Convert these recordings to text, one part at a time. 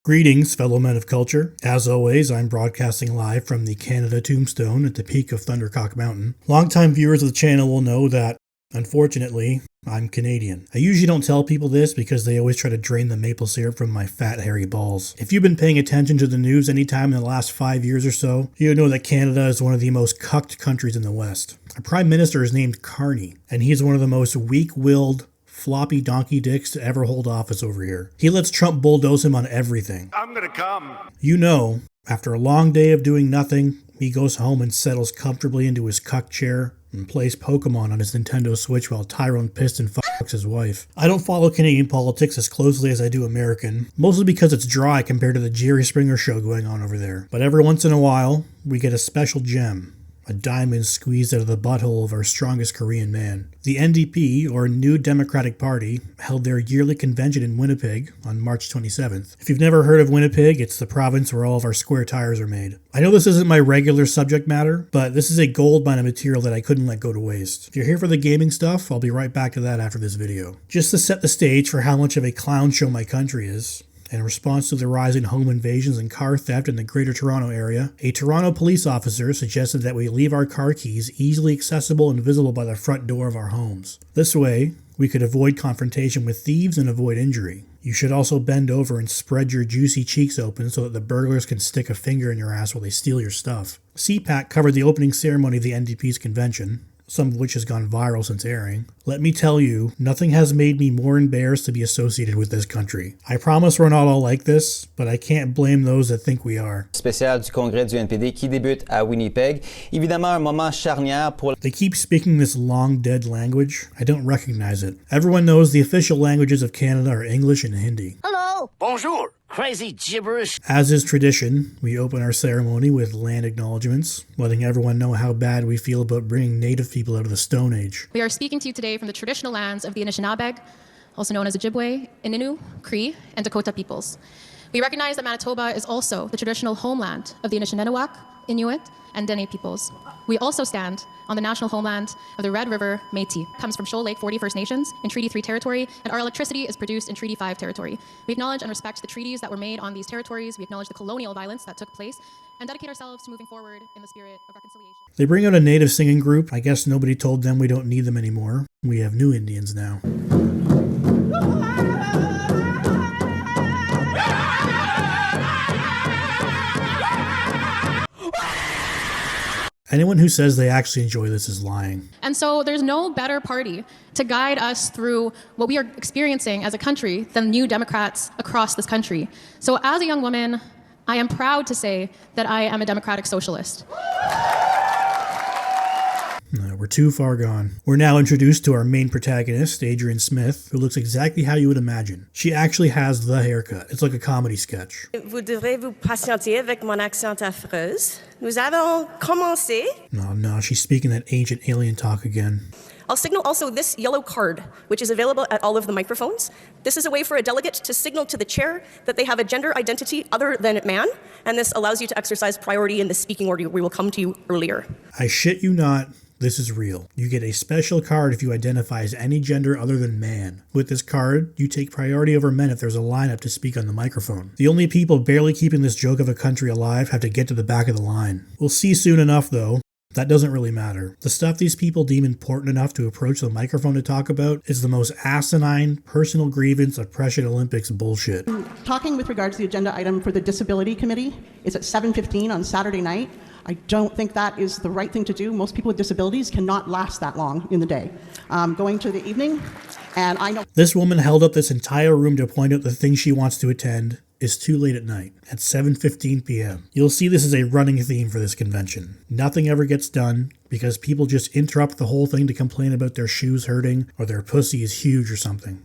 Greetings, fellow men of culture. As always, I'm broadcasting live from the Canada Tombstone at the peak of Thundercock Mountain. Longtime viewers of the channel will know that, unfortunately, I'm Canadian. I usually don't tell people this because they always try to drain the maple syrup from my fat, hairy balls. If you've been paying attention to the news anytime in the last 5 years or so, you know that Canada is one of the most cucked countries in the West. Our Prime Minister is named Carney, and he's one of the most weak-willed, floppy donkey dicks to ever hold office over here. He lets Trump bulldoze him on everything. I'm gonna come. You know, after a long day of doing nothing, he goes home and settles comfortably into his cuck chair and plays Pokemon on his Nintendo Switch while Tyrone Piston fucks his wife. I don't follow Canadian politics as closely as I do American, mostly because it's dry compared to the Jerry Springer show going on over there. But every once in a while, we get a special gem. A diamond squeezed out of the butthole of our strongest Korean man. The NDP, or New Democratic Party, held their yearly convention in Winnipeg on March 27th. If you've never heard of Winnipeg, it's the province where all of our square tires are made. I know this isn't my regular subject matter, but this is a gold mine of material that I couldn't let go to waste. If you're here for the gaming stuff, I'll be right back to that after this video. Just to set the stage for how much of a clown show my country is, in response to the rise in home invasions and car theft in the Greater Toronto Area, a Toronto police officer suggested that we leave our car keys easily accessible and visible by the front door of our homes. This way, we could avoid confrontation with thieves and avoid injury. You should also bend over and spread your juicy cheeks open so that the burglars can stick a finger in your ass while they steal your stuff. CPAC covered the opening ceremony of the NDP's convention, some of which has gone viral since airing. Let me tell you, nothing has made me more embarrassed to be associated with this country. I promise we're not all like this, but I can't blame those that think we are. Spécial du congrès du NPD qui débute à Winnipeg. Évidemment, un moment charnière pour... They keep speaking this long dead language. I don't recognize it. Everyone knows the official languages of Canada are English and Hindi. Hello. Bonjour. Crazy gibberish. As is tradition, we open our ceremony with land acknowledgements, letting everyone know how bad we feel about bringing native people out of the Stone Age. We are speaking to you today from the traditional lands of the Anishinaabe, also known as Ojibwe, Innu, Cree, and Dakota peoples. We recognize that Manitoba is also the traditional homeland of the Anishinaabe, Inuit, and Dene peoples. We also stand on the national homeland of the Red River Métis. It comes from Shoal Lake 40 First Nations in Treaty 3 territory, and our electricity is produced in Treaty 5 territory. We acknowledge and respect the treaties that were made on these territories. We acknowledge the colonial violence that took place, and dedicate ourselves to moving forward in the spirit of reconciliation. They bring out a native singing group. I guess nobody told them we don't need them anymore. We have new Indians now. Anyone who says they actually enjoy this is lying. And so there's no better party to guide us through what we are experiencing as a country than New Democrats across this country. So as a young woman, I am proud to say that I am a democratic socialist. No, we're too far gone. We're now introduced to our main protagonist, Adrienne Smith, who looks exactly how you would imagine. She actually has the haircut. It's like a comedy sketch. Vous devrez vous patienter avec mon accent affreuse. Nous avons commencé. No, she's speaking that ancient alien talk again. I'll signal also this yellow card, which is available at all of the microphones. This is a way for a delegate to signal to the chair that they have a gender identity other than man, and this allows you to exercise priority in the speaking order we will come to you earlier. I shit you not. This is real. You get a special card if you identify as any gender other than man. With this card, you take priority over men if there's a lineup to speak on the microphone. The only people barely keeping this joke of a country alive have to get to the back of the line. We'll see soon enough, though. That doesn't really matter. The stuff these people deem important enough to approach the microphone to talk about is the most asinine, personal grievance, oppression Olympics bullshit. Talking with regards to the agenda item for the Disability Committee is at 7:15 on Saturday night. I don't think that is the right thing to do. Most people with disabilities cannot last that long in the day. Going to the evening, and I know... This woman held up this entire room to point out the thing she wants to attend is too late at night, at 7:15 p.m. You'll see this is a running theme for this convention. Nothing ever gets done because people just interrupt the whole thing to complain about their shoes hurting or their pussy is huge or something.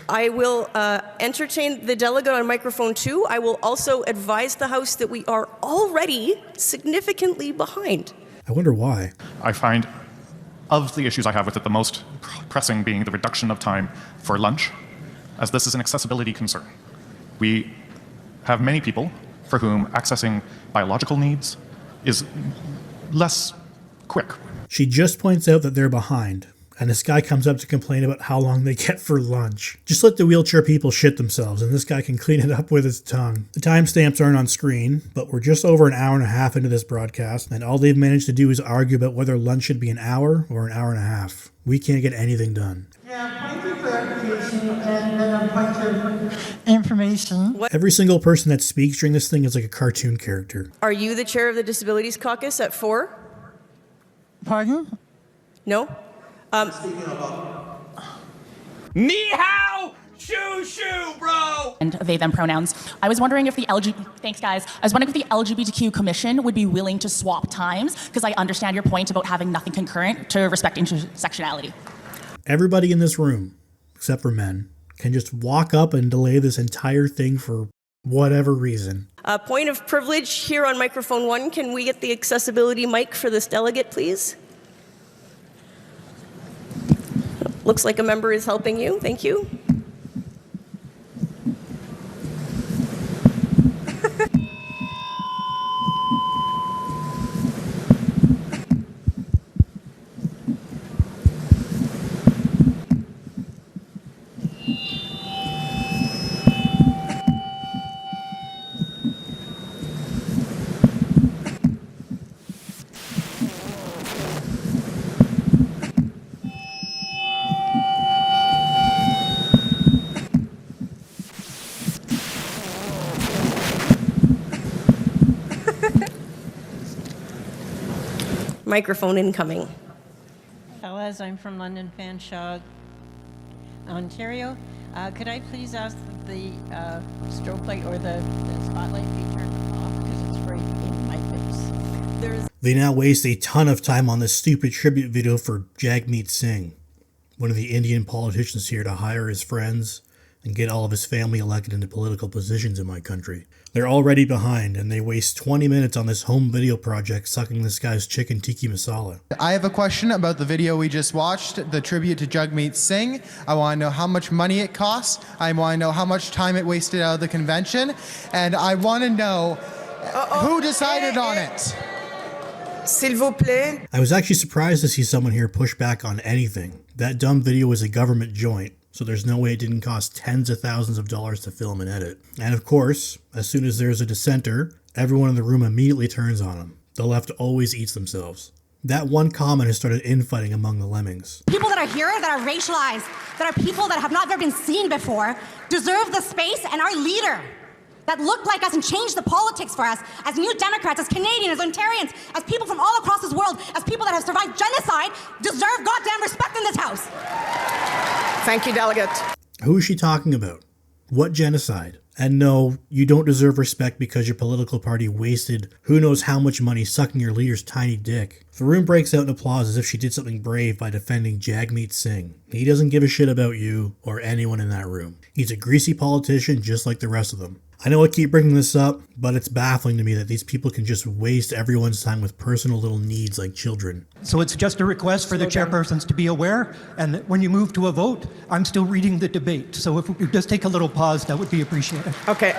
I will entertain the delegate on microphone 2. I will also advise the House that we are already significantly behind. I wonder why. I find of the issues I have with it, the most pressing being the reduction of time for lunch, as this is an accessibility concern. We have many people for whom accessing biological needs is less quick. She just points out that they're behind. And this guy comes up to complain about how long they get for lunch. Just let the wheelchair people shit themselves, and this guy can clean it up with his tongue. The timestamps aren't on screen, but we're just over an hour and a half into this broadcast, and all they've managed to do is argue about whether lunch should be an hour or an hour and a half. We can't get anything done. Yeah, point of clarification and then a point of information. Every single person that speaks during this thing is like a cartoon character. Are you the chair of the Disabilities Caucus at 4? Pardon? No? Ni hao! Shoo shoo, bro! And they, them pronouns. I was wondering if the thanks guys. I was wondering if the LGBTQ Commission would be willing to swap times, because I understand your point about having nothing concurrent to respect intersectionality. Everybody in this room, except for men, can just walk up and delay this entire thing for whatever reason. Point of privilege here on microphone 1. Can we get the accessibility mic for this delegate, please? Looks like a member is helping you. Thank you. Microphone incoming. Fellas, I'm from London Fanshawe, Ontario. Could I please ask the strobe light or the spotlight be turned off because it's right in my face? They now waste a ton of time on this stupid tribute video for Jagmeet Singh, one of the Indian politicians here to hire his friends and get all of his family elected into political positions in my country. They're already behind, and they waste 20 minutes on this home video project sucking this guy's chicken tikka masala. I have a question about the video we just watched, the tribute to Jagmeet Singh. I want to know how much money it cost. I want to know how much time it wasted out of the convention. And I want to know who decided on it. S'il vous plaît. I was actually surprised to see someone here push back on anything. That dumb video was a government joint, so there's no way it didn't cost tens of thousands of dollars to film and edit. And of course, as soon as there's a dissenter, everyone in the room immediately turns on them. The left always eats themselves. That one comment has started infighting among the lemmings. People that are here, that are racialized, that are people that have not ever been seen before, deserve the space, and our leader that looked like us and changed the politics for us, as New Democrats, as Canadians, as Ontarians, as people from all across this world, as people that have survived genocide, deserve goddamn respect in this house. Thank you, delegate. Who is she talking about? What genocide? And no, you don't deserve respect because your political party wasted who knows how much money sucking your leader's tiny dick. The room breaks out in applause as if she did something brave by defending Jagmeet Singh. He doesn't give a shit about you or anyone in that room. He's a greasy politician just like the rest of them. I know I keep bringing this up, but it's baffling to me that these people can just waste everyone's time with personal little needs like children. So it's just a request for the chairpersons to be aware, and that when you move to a vote, I'm still reading the debate. So if we could just take a little pause, that would be appreciated. Okay.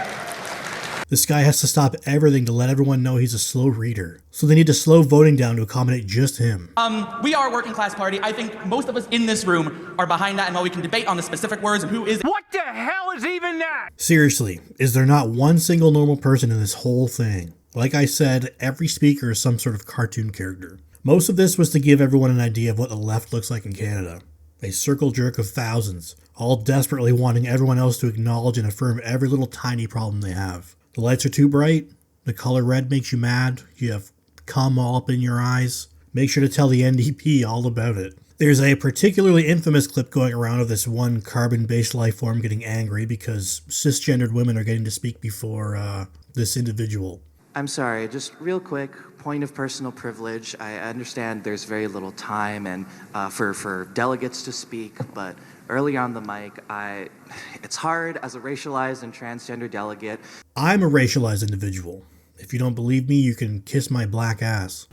This guy has to stop everything to let everyone know he's a slow reader. So they need to slow voting down to accommodate just him. We are a working class party. I think most of us in this room are behind that, and while we can debate on the specific words and who is... What the hell is even that? Seriously, is there not one single normal person in this whole thing? Like I said, every speaker is some sort of cartoon character. Most of this was to give everyone an idea of what the left looks like in Canada. A circle jerk of thousands, all desperately wanting everyone else to acknowledge and affirm every little tiny problem they have. The lights are too bright, the color red makes you mad, you have cum all up in your eyes. Make sure to tell the NDP all about it. There's a particularly infamous clip going around of this one carbon-based life form getting angry because cisgendered women are getting to speak before this individual. I'm sorry, just real quick, point of personal privilege. I understand there's very little time and for delegates to speak, but early on the mic, it's hard as a racialized and transgender delegate. I'm a racialized individual. If you don't believe me, you can kiss my black ass.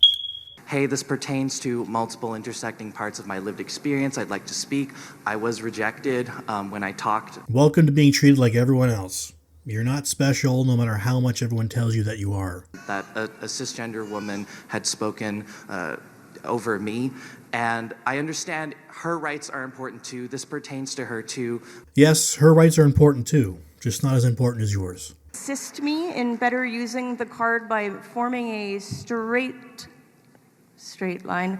Hey, this pertains to multiple intersecting parts of my lived experience. I'd like to speak. I was rejected when I talked. Welcome to being treated like everyone else. You're not special, no matter how much everyone tells you that you are. That a cisgender woman had spoken over me, And I understand her rights are important too. This pertains to her too. Yes, her rights are important too, just not as important as yours. Assist me in better using the card by forming a straight line.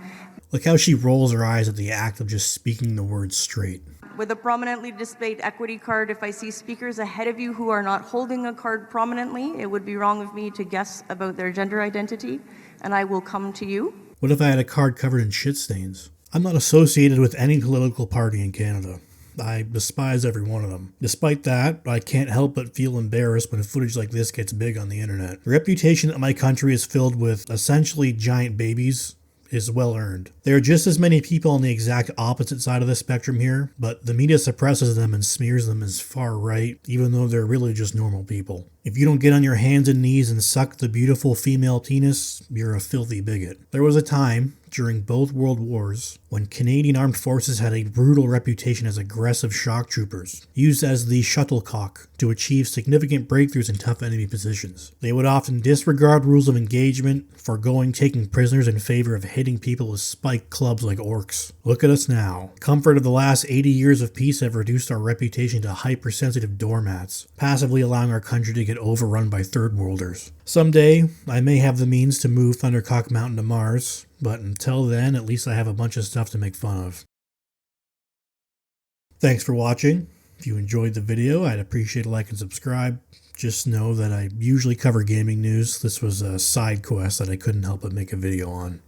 Look how she rolls her eyes at the act of just speaking the word straight. With a prominently displayed equity card, if I see speakers ahead of you who are not holding a card prominently, it would be wrong of me to guess about their gender identity, and I will come to you. What if I had a card covered in shit stains? I'm not associated with any political party in Canada. I despise every one of them. Despite that, I can't help but feel embarrassed when footage like this gets big on the internet. The reputation that my country is filled with essentially giant babies is well earned. There are just as many people on the exact opposite side of the spectrum here, but the media suppresses them and smears them as far right, even though they're really just normal people. If you don't get on your hands and knees and suck the beautiful female penis, you're a filthy bigot. There was a time, during both World Wars, when Canadian armed forces had a brutal reputation as aggressive shock troopers, used as the shuttlecock to achieve significant breakthroughs in tough enemy positions. They would often disregard rules of engagement, foregoing taking prisoners in favor of hitting people with spiked clubs like orcs. Look at us now. Comfort of the last 80 years of peace have reduced our reputation to hypersensitive doormats, passively allowing our country to get overrun by third worlders. Someday, I may have the means to move Thundercock Mountain to Mars, but until then, at least I have a bunch of stuff to make fun of. Thanks for watching. If you enjoyed the video, I'd appreciate a like and subscribe. Just know that I usually cover gaming news. This was a side quest that I couldn't help but make a video on.